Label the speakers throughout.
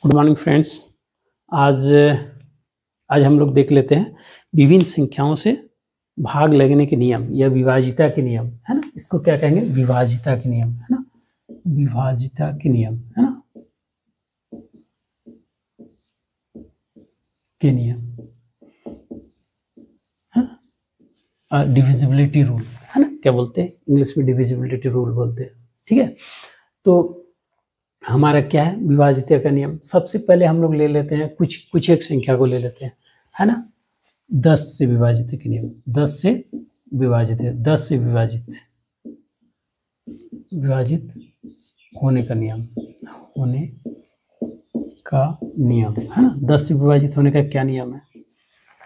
Speaker 1: Good morning friends. आज आज हम लोग देख लेते हैं विभिन्न संख्याओं से भाग लगने के नियम या विभाजिता के नियम, है ना। इसको क्या कहेंगे? विभाजिता के नियम, है ना। विभाजिता के नियम, है ना, के नियम, डिविजिबिलिटी रूल, है ना। क्या बोलते हैं इंग्लिश में? डिविजिबिलिटी रूल बोलते हैं। ठीक है, तो हमारा क्या है विभाजिता का नियम। सबसे पहले हम लोग ले लेते हैं कुछ एक संख्या को ले लेते हैं, है ना। 10 से विभाजित के नियम। 10 से विभाजित है, 10 से विभाजित होने का नियम, होने का नियम, है ना। 10 से विभाजित होने का क्या नियम है?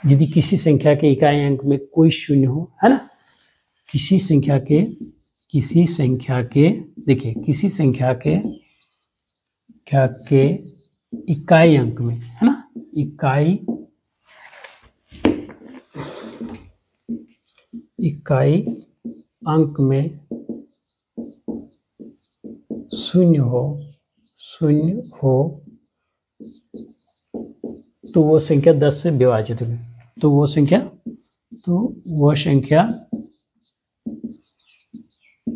Speaker 1: यदि किसी संख्या के इकाई अंक में कोई शून्य हो, है ना, किसी संख्या के देखिए किसी संख्या के इकाई अंक में, है ना, इकाई अंक में शून्य हो तो वो संख्या 10 से विभाजित होगी। तो वो संख्या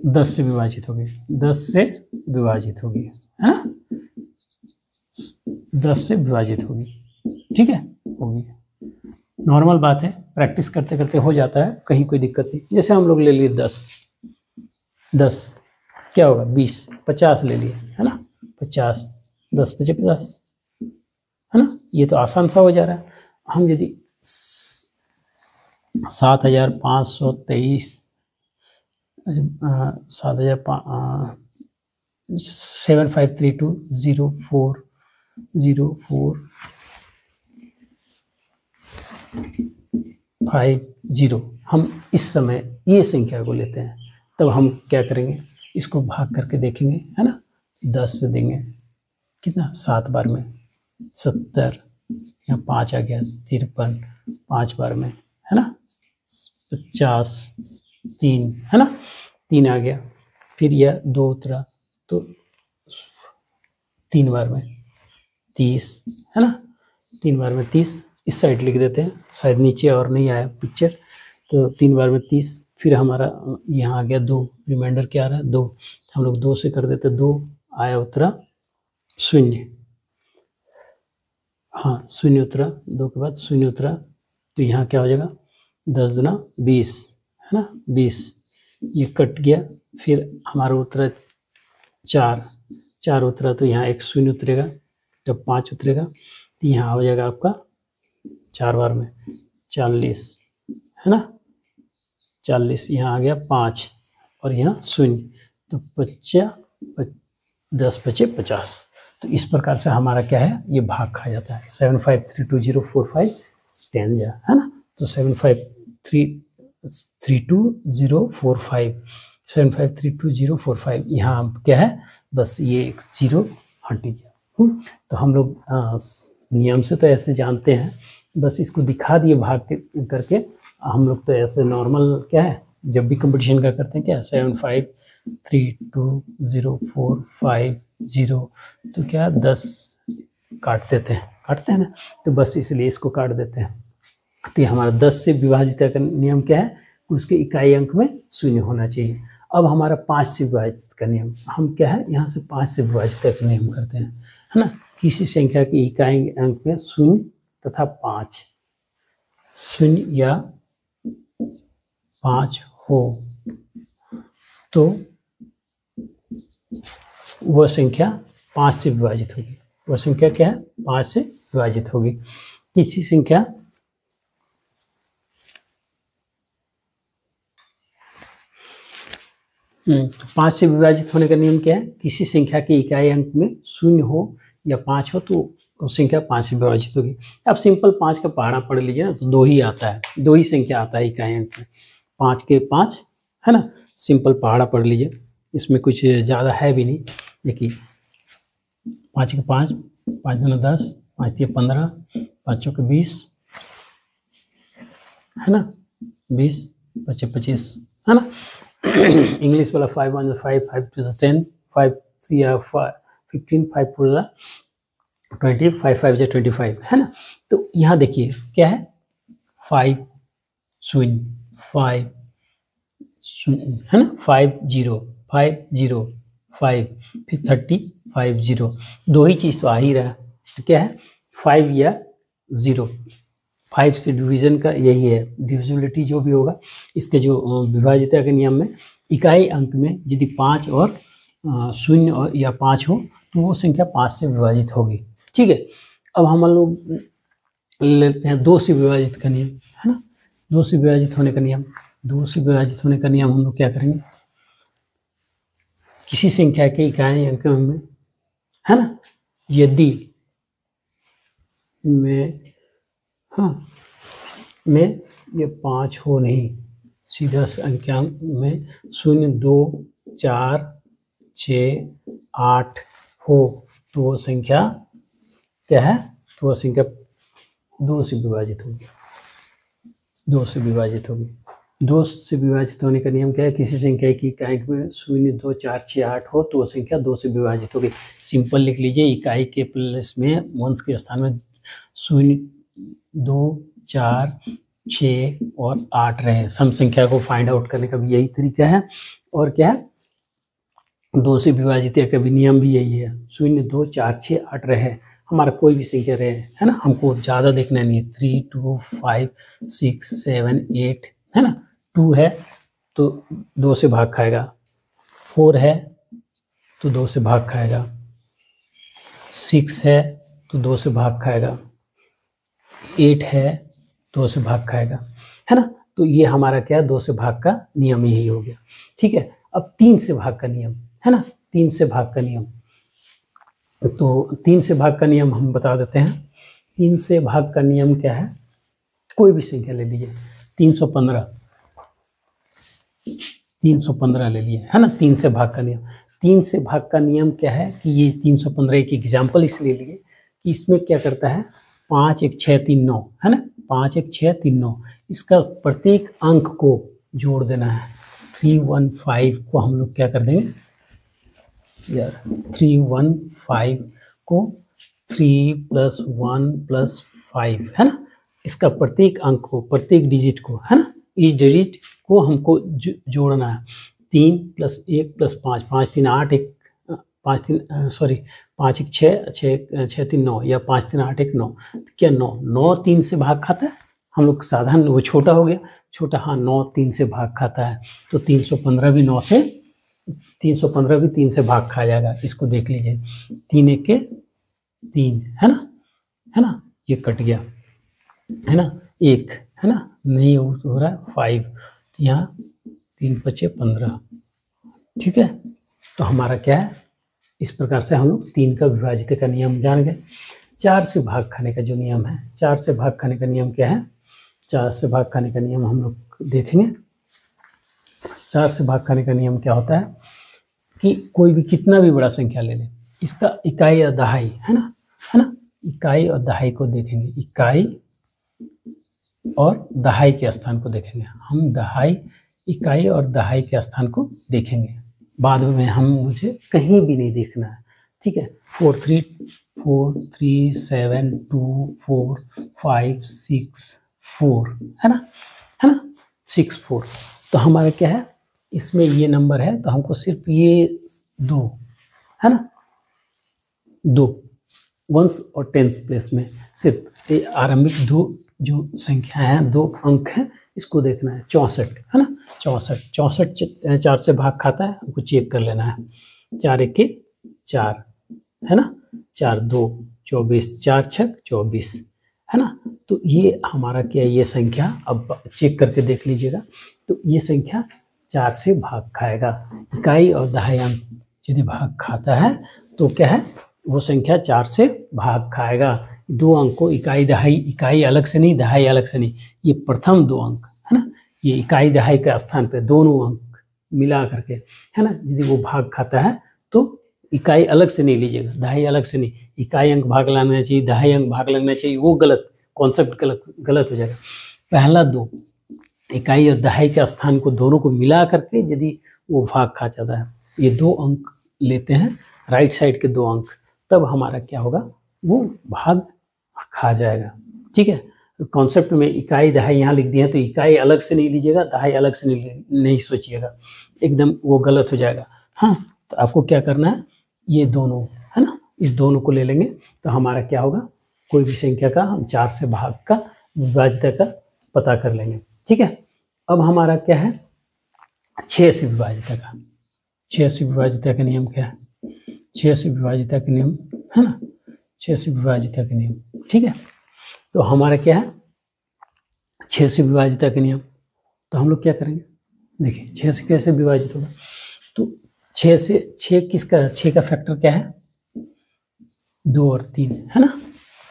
Speaker 1: 10 से विभाजित होगी, 10 से विभाजित होगी, है ना, 10 से विभाजित होगी। ठीक है, होगी। नॉर्मल बात है, प्रैक्टिस करते करते हो जाता है, कहीं कोई दिक्कत नहीं। जैसे हम लोग ले लिए 10 क्या होगा? 20, 50 ले लिए, है ना, 50, 10 × 50, है ना। ये तो आसान सा हो जा रहा है। हम यदि 7523 75320450 हम इस समय ये संख्या को लेते हैं, तब हम क्या करेंगे? इसको भाग करके देखेंगे, है ना। 10 से देंगे कितना? 7 बार में 70, यहाँ 5 आ गया, 53 5 बार में, है ना, 50 3, है ना, 3 आ गया। फिर यह 2 उतरा तो 3 बार में 30, है ना, 3 बार में 30। इस साइड लिख देते हैं, शायद नीचे और नहीं आया पिक्चर, तो 3 बार में 30। फिर हमारा यहाँ आ गया 2, रिमाइंडर क्या आ रहा है? 2, हम लोग 2 से कर देते, 2 आया, उतरा 0, हाँ 0 उतरा, 2 के बाद 0 उतरा, तो यहाँ क्या हो जाएगा? 10 दूना 20, है ना, 20। ये कट गया। फिर हमारा उतरा 4 उतरा, तो यहाँ एक 0 उतरेगा, जब 5 उतरेगा तो यहाँ हो जाएगा आपका 4 बार में 40, है ना, 40। यहाँ आ गया 5 और यहाँ 0, तो 10 × 50। तो इस प्रकार से हमारा क्या है? ये भाग खा जाता है। 75320451 जा, है ना, तो 7532045045 यहाँ क्या है? बस ये एक 0 हट गया। तो हम लोग नियम से तो ऐसे जानते हैं, बस इसको दिखा दिए भाग करके। हम लोग तो ऐसे नॉर्मल क्या है, जब भी कंपटीशन का करते हैं क्या, 75320450, तो क्या 10 काटते हैं ना, तो बस इसलिए इसको काट देते हैं। तो ये हमारा 10 से विभाजित का नियम क्या है? उसके इकाई अंक में 0 होना चाहिए। अब हमारा 5 से विभाजित का नियम, हम क्या है यहाँ से 5 से विभाजित का नियम करते हैं, है ना। किसी संख्या के इकाई अंक में 0 तथा 5, 0 या 5 हो तो वह संख्या 5 से विभाजित होगी। वह संख्या क्या है? 5 से विभाजित होगी। किसी संख्या 5 से विभाजित होने का नियम क्या है? किसी संख्या के इकाई अंक में 0 हो या 5 हो तो वो संख्या 5 से विभाजित होगी। अब सिंपल 5 का पहाड़ा पढ़ लीजिए ना, तो 2 ही आता है, 2 ही संख्या आता है इकाई अंक में, 5 के 5, है ना। सिंपल पहाड़ा पढ़ लीजिए, इसमें कुछ ज़्यादा है भी नहीं। देखिए 5 के 5, 5 दूना 10, 5 तिया 15, 5 चौके 20, है ना, 20, 5 25, है ना। इंग्लिश वाला 5 1 5, 5 2 10, 5 3 15, 5 4 25 5 से 25 है ना। तो यहाँ देखिए क्या है 5 0 5 0 है ना 5 0 5 0 5 फिर 30 5 0 दो ही चीज़ तो आ ही रहा है। तो क्या है 5 या 0 5 से डिवीजन का यही है डिविजिबिलिटी जो भी होगा इसके जो विभाज्यता के नियम में इकाई अंक में यदि 5 और 0 या 5 हो तो वो संख्या 5 से विभाजित होगी। ठीक है। अब हम लोग लेते हैं 2 से विभाजित का नियम है ना। 2 से विभाजित होने का नियम 2 से विभाजित होने का नियम हम लोग क्या करेंगे किसी संख्या के इकाई अंक में है ना यदि में ये 5 हो नहीं सीधा अंक्यांक में 0 2 4 6 8 हो तो वो संख्या क्या है तो वो संख्या 2 से विभाजित होगी 2 से विभाजित होगी। 2 से विभाजित होने का नियम क्या है किसी संख्या की इकाई में 0 2 4 6 8 हो तो वो संख्या 2 से विभाजित होगी। सिंपल लिख लीजिए इकाई के प्लेस में वंश के स्थान में 0 2 4 6 और 8 रहे। सम संख्या को फाइंड आउट करने का भी यही तरीका है और क्या है 2 से विभाजित का भी नियम भी यही है 0 2 4 6 8 रहे हमारा कोई भी संख्या रहे है ना हमको ज़्यादा देखना नहीं है 3 2 5 6 7 8 है ना 2 है तो 2 से भाग खाएगा 4 है तो 2 से भाग खाएगा 6 है तो 2 से भाग खाएगा 8 है 2 से भाग खाएगा है ना। तो ये हमारा क्या है 2 से भाग का नियम यही हो गया। ठीक है। अब 3 से भाग का नियम है ना 3 से भाग का नियम तो 3 से भाग का नियम हम बता देते हैं। 3 से भाग का नियम क्या है कोई भी संख्या ले लीजिए 315 ले लिए है ना 3 से भाग का नियम। 3 से भाग का नियम क्या है कि ये 315 एक एग्जाम्पल इसलिए लिए कि इसमें क्या करता है 5 1 6 3 9 है ना 5 1 6 3 9 इसका प्रत्येक अंक को जोड़ देना है 315 को हम लोग क्या कर देंगे यार 315 को 3 + 1 + 5 है ना इसका प्रत्येक अंक को प्रत्येक डिजिट को है ना इस डिजिट को हमको जोड़ना है 3 + 1 + 5 5 3 8 1 5 3 सॉरी 5 1 6 6 3 9 या 5 3 8 1 9 क्या 9 9 3 से भाग खाता है हम लोग साधारण वो छोटा हो गया छोटा हाँ 9 3 से भाग खाता है तो 315 भी 9 से 315 भी 3 से भाग खा जाएगा। इसको देख लीजिए 3 1 के 3 है ना ये कट गया है ना 1 है ना नहीं हो रहा है 5 तो यहाँ 3 5 15 ठीक है। तो हमारा क्या है इस प्रकार से हम लोग 3 का विभाजित का नियम जान गए। 4 से भाग खाने का जो नियम है 4 से भाग खाने का नियम क्या है 4 से भाग खाने का नियम हम लोग देखेंगे। 4 से भाग खाने का नियम क्या होता है कि कोई भी कितना भी बड़ा संख्या ले ले इसका इकाई और दहाई है ना इकाई और दहाई को देखेंगे इकाई और दहाई के स्थान को देखेंगे हम दहाई इकाई और दहाई के स्थान को देखेंगे बाद में हम मुझे कहीं भी नहीं देखना है। ठीक है 4 3 7 2 4 5 6 4 है ना 6 4 तो हमारा क्या है इसमें ये नंबर है तो हमको सिर्फ ये 2 है ना 2 वंस और टेंस प्लेस में सिर्फ आरंभिक 2 जो संख्या है 2 अंक हैं इसको देखना है 64 है ना 64 4 से भाग खाता है हमको चेक कर लेना है 4 1 के 4 है ना 4 2 24 4 6 24 है ना। तो ये हमारा क्या ये संख्या अब चेक करके देख लीजिएगा तो ये संख्या 4 से भाग खाएगा। इकाई और दहाई अंक यदि भाग खाता है तो क्या है वो संख्या 4 से भाग खाएगा। 2 अंक को इकाई दहाई इकाई अलग से नहीं दहाई अलग से नहीं ये प्रथम 2 अंक है ना ये इकाई दहाई के स्थान पे दोनों अंक मिला करके है ना यदि वो भाग खाता है तो इकाई अलग से नहीं लीजिएगा दहाई अलग से नहीं इकाई अंक भाग लाना चाहिए दहाई अंक भाग लगना चाहिए वो गलत कॉन्सेप्ट गलत हो जाएगा। पहला 2 इकाई और दहाई के स्थान को दोनों को मिला करके यदि वो भाग खा जाता है ये 2 अंक लेते हैं राइट साइड के 2 अंक तब हमारा क्या होगा वो भाग खा जाएगा। ठीक है, कॉन्सेप्ट में इकाई दहाई यहाँ लिख दिए हैं, तो इकाई अलग से नहीं लीजिएगा, दहाई अलग से नहीं सोचिएगा, एकदम वो गलत हो जाएगा। हाँ, तो आपको क्या करना है, ये दोनों है ना, इस दोनों को ले लेंगे तो हमारा क्या होगा, कोई भी संख्या का हम 4 से भाग का विभाज्यता का पता कर लेंगे। ठीक है, अब हमारा क्या है, 6 से विभाज्यता का, 6 से विभाज्यता का नियम क्या है, 6 से विभाज्यता का नियम है ना, 6 से विभाज्यता का नियम। ठीक है, तो हमारा क्या है, 6 से विभाज्यता का नियम। तो हम लोग क्या करेंगे, देखिए 6 से कैसे विभाजित होगा, तो 6 से 6 किसका, 6 का फैक्टर क्या है, 2 और 3 है ना,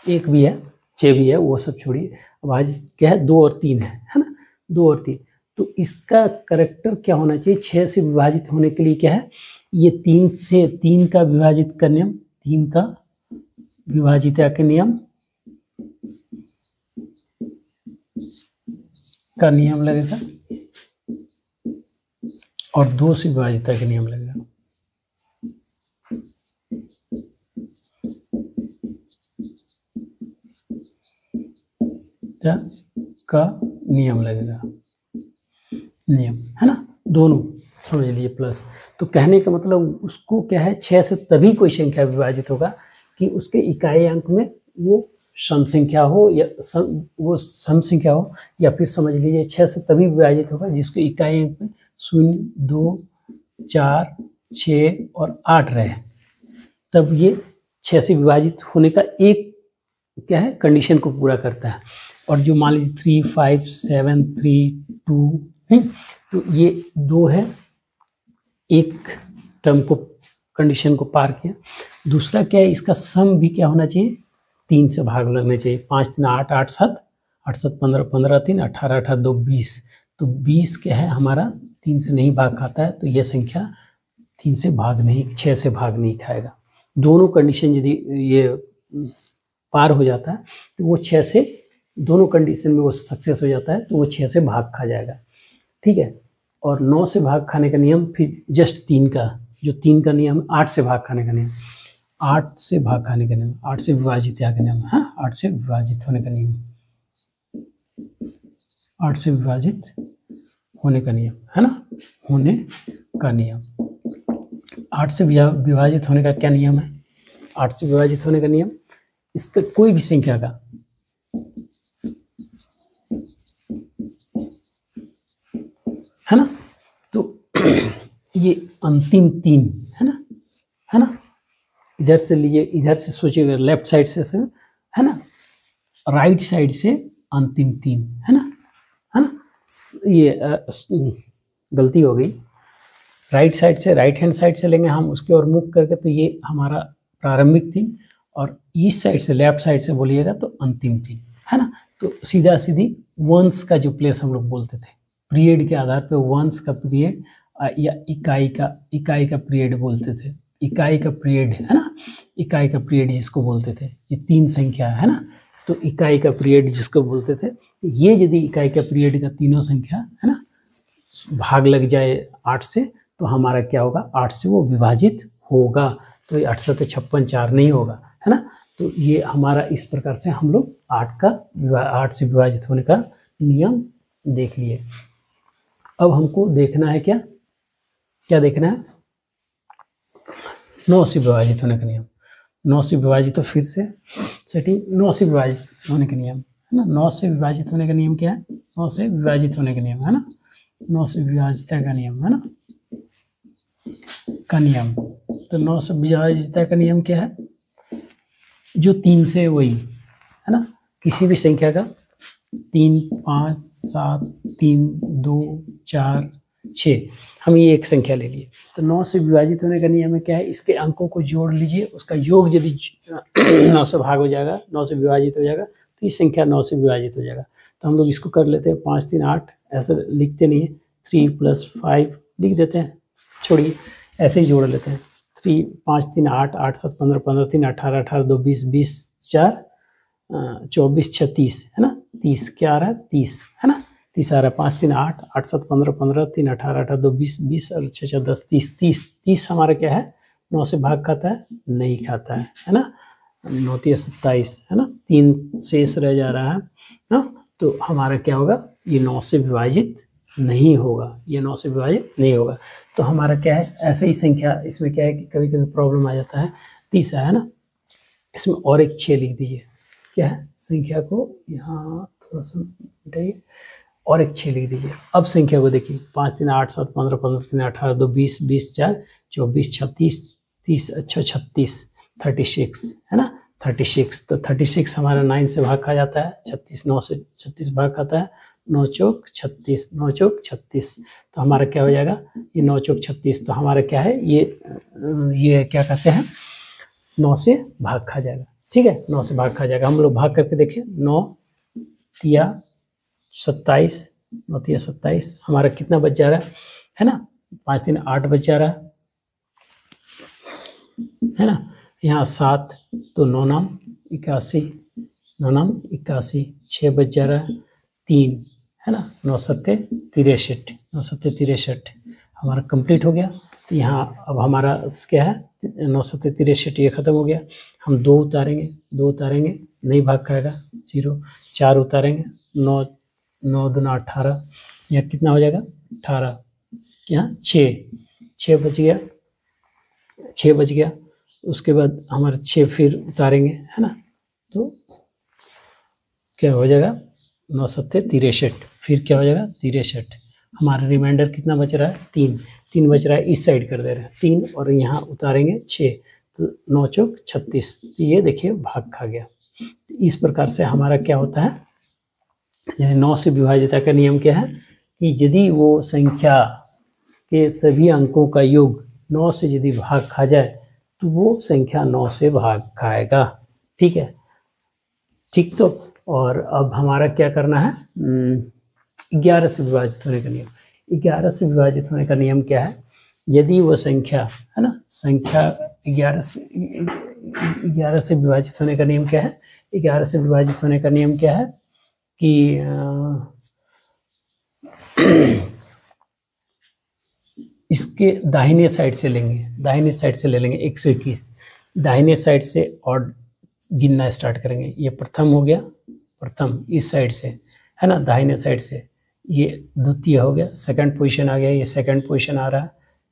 Speaker 1: 1 भी है 6 भी है, वो सब छोड़िए, अब आज क्या है 2 और 3 है ना, 2 और 3। तो इसका करेक्टर क्या होना चाहिए, 6 से विभाजित होने के लिए क्या है, ये 3 से 3 का विभाजित का नियम, 3 का विभाजिता के नियम का नियम लगेगा और 2 से विभाजिता के नियम लगेगा, का नियम लगेगा, नियम है ना, दोनों समझ लीजिए प्लस। तो कहने का मतलब उसको क्या है, 6 से तभी कोई संख्या विभाजित होगा कि उसके इकाई अंक में वो सम संख्या हो या वो सम संख्या हो, या फिर समझ लीजिए 6 से तभी विभाजित होगा जिसके इकाई अंक में 0, 2, 4, 6 और 8 रहे, तब ये 6 से विभाजित होने का एक क्या है, कंडीशन को पूरा करता है। और जो मान लीजिए 3, 5, 7, 3, 2 तो ये 2 है, एक टर्म को कंडीशन को पार किया। दूसरा क्या है, इसका सम भी क्या होना चाहिए, 3 से भाग लगना चाहिए, 5, 3, 8, 8, 7, 8, 7, 15, 15, 3, 18, 18, 2, 20। तो 20 क्या है हमारा 3 से नहीं भाग खाता है, तो ये संख्या 3 से भाग नहीं, 6 से भाग नहीं खाएगा। दोनों कंडीशन यदि ये पार हो जाता है तो वो 6 से, दोनों कंडीशन में वो सक्सेस हो जाता है तो वो 6 से भाग खा जाएगा। ठीक है, और 9 से भाग खाने का नियम फिर जस्ट 3 का, जो 3 का नियम 8 से भाग खाने का नियम, 8 से भाग खाने का नियम, 8 से विभाजित का नियम है, 8 से विभाजित होने का नियम, 8 से विभाजित होने का नियम है ना, होने का नियम। 8 से विभाजित होने का क्या नियम है, 8 से विभाजित होने का नियम, इसका कोई भी संख्या का है ना, तो ये अंतिम 3 है ना, इधर से लीजिए, इधर से सोचिएगा, लेफ्ट साइड से है ना, राइट साइड से अंतिम 3 है ना, ये गलती हो गई, राइट साइड से, राइट हैंड साइड से लेंगे हम उसके और मुख करके, तो ये हमारा प्रारंभिक 3, और इस साइड से लेफ्ट साइड से बोलिएगा तो अंतिम 3 है ना। तो सीधा सीधी वंश का जो प्लेस हम लोग बोलते थे, पीरियड के आधार पे वंश का पीरियड या इकाई का पीरियड बोलते थे, इकाई का पीरियड है ना, इकाई का पीरियड जिसको बोलते थे, ये 3 संख्या है ना, तो इकाई का पीरियड जिसको बोलते थे, ये यदि इकाई का पीरियड का तीनों संख्या है ना भाग लग जाए 8 से, तो हमारा क्या होगा, 8 से वो विभाजित होगा, तो ये 8 से 56 4 नहीं होगा है ना। तो ये हमारा इस प्रकार से हम लोग 8 से विभाजित होने का नियम देख लिए। अब हमको देखना है क्या देखना है, 9 से विभाजित होने का नियम, 9 से विभाजित, तो फिर से सेटिंग, 9 से विभाजित होने का नियम है ना, 9 से विभाजित होने का नियम क्या है, 9 से विभाजित होने का नियम है ना, 9 से विभाजित का नियम है ना, का नियम। तो 9 से विभाजित का नियम क्या है, जो 3 से वही है ना, किसी भी संख्या का 3, 5, 7, 3, 2, 4, 6, हम ये एक संख्या ले लिए, तो 9 से विभाजित होने का नियम है क्या है, इसके अंकों को जोड़ लीजिए, उसका योग यदि 9 से भाग हो जाएगा, 9 से विभाजित हो जाएगा, तो ये संख्या 9 से विभाजित हो जाएगा। तो हम लोग इसको कर लेते हैं, 5, 3, 8 ऐसा लिखते नहीं है, 3 + 5 लिख देते हैं, छोड़िए ऐसे ही जोड़ लेते हैं, 3, 5, 3, 8, 8, 7, 15, 15, 3, 18, 18, 2, 20, 20, 4, 24, 36 है ना, 30 क्या आ रहा है, 30 है ना, 30 आ रहा है, 5, 3, 8, 8, 7, 15, 15, 3, 18, 18, 2, 20, 20 और 6, 10, 30, 30 हमारा क्या है, 9 से भाग खाता है, नहीं खाता है ना। 9 तिया 27 है ना, 3 शेष रह जा रहा है ना, तो हमारा क्या होगा, ये 9 से विभाजित नहीं होगा, ये 9 से विभाजित नहीं होगा। तो हमारा क्या है, ऐसे ही संख्या इसमें क्या है कि कभी कभी प्रॉब्लम आ जाता है, तीसरा है ना, इसमें और एक 6 लिख दीजिए, क्या है, संख्या को यहाँ थोड़ा सा मिटाइए और एक 6 लिख दीजिए। अब संख्या को देखिए, 5 3 8 7 15 15 3 18 2 20 20 4 24 36 30 अच्छा 36 36 है ना, 36। तो 36 हमारा 9 से भाग खा जाता है, 36 9 से 36 भाग खाता है, 9 चौक 36 9 चौक 36। तो हमारा क्या हो जाएगा, ये 9 चौक 36, तो हमारा क्या है, ये क्या कहते हैं, 9 से भाग खा जाएगा। ठीक है, 9 से भाग खा जाएगा। हम लोग भाग करके देखें, 9 तिया 27 9 तिया 27 हमारा कितना बच जा रहा है ना, 5 3 8 बच जा रहा है ना, यहाँ 7 तो 9 नाम 81 9 नाम 81 6 बच जा रहा है, 3 है ना, 9 सत्ते 63 9 सत्ते 63 हमारा कंप्लीट हो गया। तो यहाँ अब हमारा क्या है, 9 सत्ते 63 ये खत्म हो गया। हम 2 उतारेंगे नहीं भाग खाएगा 0, 4 उतारेंगे 9 9 दूना 18, यहाँ कितना हो जाएगा 18, यहाँ 6 बच गया। उसके बाद हमारे 6 फिर उतारेंगे है ना, तो क्या हो जाएगा 9 सत्ते 63, फिर क्या हो जाएगा 63। हमारा रिमाइंडर कितना बच रहा है, 3 बच रहा है, इस साइड कर दे रहे हैं 3 और यहाँ उतारेंगे 6, तो 9 चौक 36। तो ये देखिए भाग खा गया। तो इस प्रकार से हमारा क्या होता है, जैसे 9 से विभाजित का नियम क्या है कि यदि वो संख्या के सभी अंकों का योग 9 से यदि भाग खा जाए तो वो संख्या 9 से भाग खाएगा। ठीक है, ठीक। तो और अब हमारा क्या करना है, 11 से विभाजित होने का नियम। 11 से विभाजित होने का नियम क्या है, यदि वो संख्या है ना, संख्या 11 से विभाजित होने का नियम क्या है, 11 से विभाजित होने का नियम क्या है कि इसके दाहिने साइड से लेंगे, दाहिने साइड से ले लेंगे 121, दाहिने साइड से और गिनना स्टार्ट करेंगे। ये प्रथम हो गया, प्रथम इस साइड से है ना, दाहिने साइड से ये द्वितीय हो गया, सेकंड पोजीशन आ गया, ये सेकंड पोजीशन आ रहा है,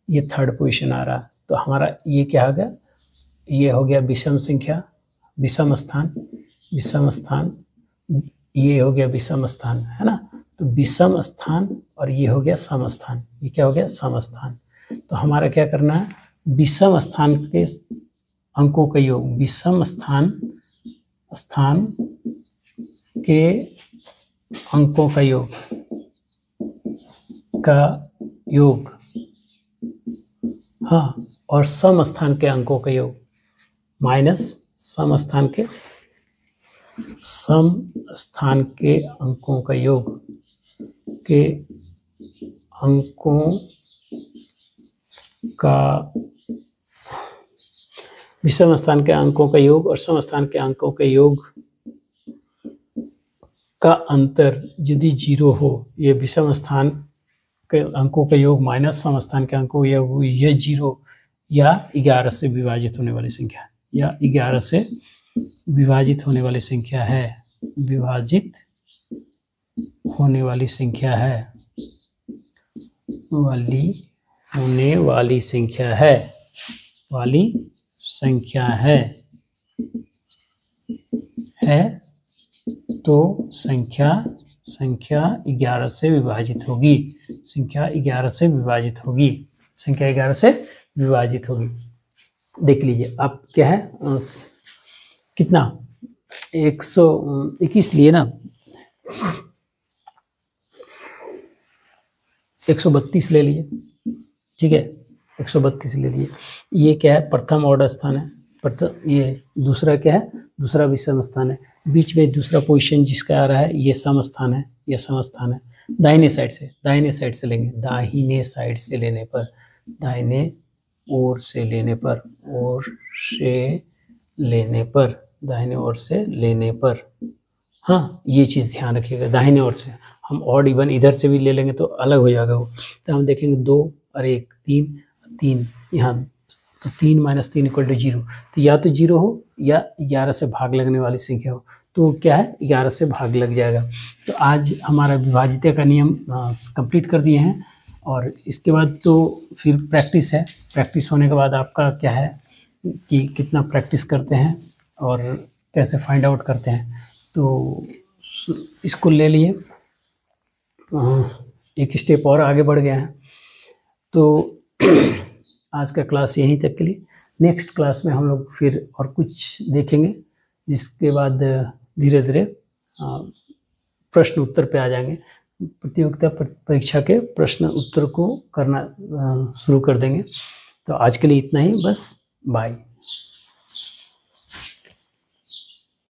Speaker 1: ये थर्ड पोजीशन आ रहा है। तो हमारा ये क्या हो गया, ये हो गया विषम संख्या, विषम स्थान, ये हो गया विषम स्थान है ना। तो विषम स्थान और ये हो गया सम स्थान, ये क्या हो गया सम स्थान। तो हमारा क्या करना है, विषम स्थान के अंकों का योग, विषम स्थान के अंकों का योग हाँ, और सम स्थान के अंकों का योग माइनस सम स्थान के अंकों का योग के अंकों का, विषम स्थान के अंकों का योग और सम स्थान के अंकों के योग का अंतर यदि 0 हो, ये विषम स्थान के अंकों का योग माइनस सम स्थान के अंकों का योग, ये 0 या 11 से विभाजित होने वाली संख्या है, या 11 से विभाजित होने वाली संख्या है, विभाजित होने वाली संख्या है, वाली संख्या है तो संख्या 11 से विभाजित होगी, संख्या 11 से विभाजित होगी। देख लीजिए आप क्या है, कितना 121 लिए ना, 132 ले लीजिए। ठीक है, 132 ले लीजिए। ये क्या है, प्रथम ऑर्डर स्थान है, ये दूसरा क्या है, दूसरा विषम स्थान है, बीच में दूसरा पोजीशन जिसका आ रहा है ये सम स्थान है, ये सम स्थान है। दाहिने साइड से लेंगे, दाहिने साइड से लेने पर, दाहिने ओर से लेने पर, दाहिने ओर से लेने पर, हाँ ये चीज़ ध्यान रखिएगा। दाहिने ओर से हम ऑड इवन इधर से भी ले लेंगे तो अलग हो जाएगा वो। तो हम देखेंगे 2 और 1 3, यहाँ तो 3 - 3 = 0। तो या तो 0 हो या 11 से भाग लगने वाली संख्या हो, तो क्या है 11 से भाग लग जाएगा। तो आज हमारा विभाज्यता का नियम कंप्लीट कर दिए हैं, और इसके बाद तो फिर प्रैक्टिस है। प्रैक्टिस होने के बाद आपका क्या है कि कितना प्रैक्टिस करते हैं और कैसे फाइंड आउट करते हैं। तो इसको ले लिए, एक स्टेप और आगे बढ़ गए हैं। तो आज का क्लास यहीं तक के लिए। नेक्स्ट क्लास में हम लोग फिर और कुछ देखेंगे, जिसके बाद धीरे धीरे प्रश्न उत्तर पे आ जाएंगे। प्रतियोगिता परीक्षा के प्रश्न उत्तर को करना शुरू कर देंगे। तो आज के लिए इतना ही, बस बाय।